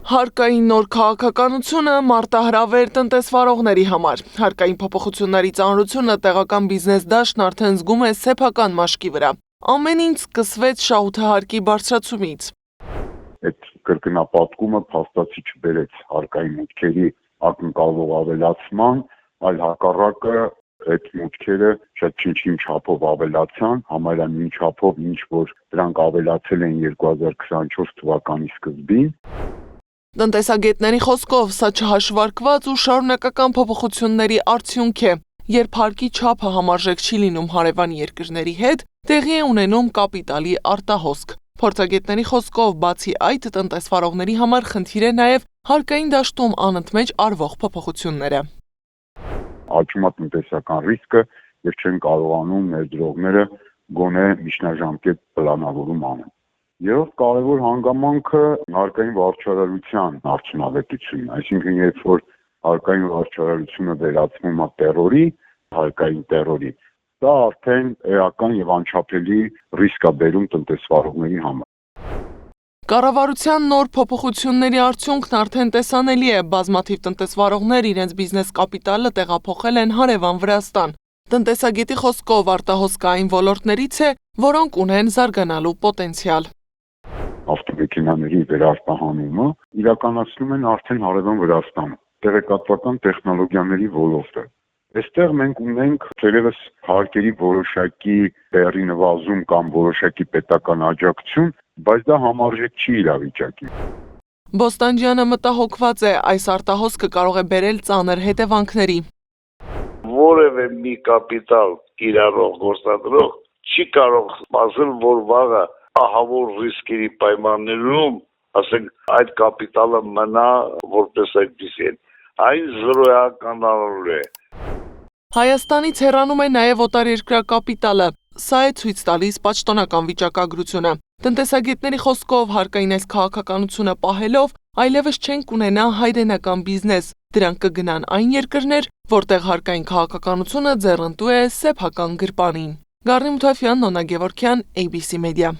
Հարկային նոր քաղաքականությունը մարտահրավեր տնտեսվարողների համար։ Հարկային փոփոխությունների ծանրությունը տեղական բիզնես դաշտն արդեն զգում է սեփական մաշկի վրա։ Ամեն ինչ սկսվեց շահութահարկի բարձրացումից։ Այդ կրկնապատկումը փաստացի չբերեց հարկային մուտքերի ակնկալվող ավելացման, այլ հակառակը այդ մուտքերը շատ չնչին չափով ավելացան, համարյա նույն չափով, ինչ որ դրանք ավելացել են 2024 թվականի սկզբին։ Տնտեսագետների խոսքով սա չհաշվարկված ու շարունակական փոփոխությունների արդյունք է, երբ հարկի չափը համարժեք չի լինում հարևան երկրների հետ, տեղի է ունենում կապիտալի արտահոսք։ Փորձագետների խոսքով բացի այդ տնտեսվարողների համար խնդիր է նաև հարկային դաշտում անընդմեջ արվող փոփոխությունները։ Աճում է տնտեսական ռիսկը եւ չեն կարողանում ներդրողները գոնե միջնաժամկետ պլանավորում անեն։ Երրորդ կարևոր հանգամանքը հարկային վարչարարության արդյունավետությունն է, այսինքն երբ որ հարկային վարչարարությունը վերածվում է տերորի, հարկային տերորի, դա արդեն էական եւ անչափելի ռիսկ է բերում տնտեսվարողների համար։ Կառավարության նոր փոփոխությունների արդյունքն արդեն տեսանելի է, բազմաթիվ տնտեսվարողներ իրենց բիզնես կապիտալը տեղափոխել են հարևան Վրաստան։ Տնտեսագետի խոսքով արտահոսքային ոլորտներից է, որոնք ունեն զարգանալու պոտենցիալ։ Ավտոմեքենաների վերարտահանումը իրականացնում են արդեն հարևան Վրաստանը, տեղեկատվական տեխնոլոգիաների ոլորտը։ Այստեղ մենք ունենք թերևս հարկերի որոշակի բեռի նվազում կամ որոշակի պետական աջակցություն, բայց դա համարժեք չի իրավիճակի։ Բոստանջյանը մտահոգված է, այս արտահոսքը կարող է բերել ծանր հետևանքների։ Որևէ մի կապիտալ կիրառող գործադրող չի կարող ասել, որ վաղը ահավոր ռիսկերի պայմաններում, ասենք, այդ կապիտալը մնա որպես այդպիսի։ Այն զրոյականանալու է։ Հայաստանից հեռանում է նաև օտարերկրյա կապիտալը։ Սա է ցույց տալիս պաշտոնական վիճակագրությունը։ Տնտեսագետների խոսքով հարկային այս քաղաքականությունը պահելով այլևս չենք ունենա հայրենական բիզնես։ Դրանք կգնան այն երկրներ, որտեղ հարկային քաղաքականությունը ձեռնտու է սեփական գրպանին։ Գառնի Մութաֆյան, Նոնա Գևորգյան, ABC Media։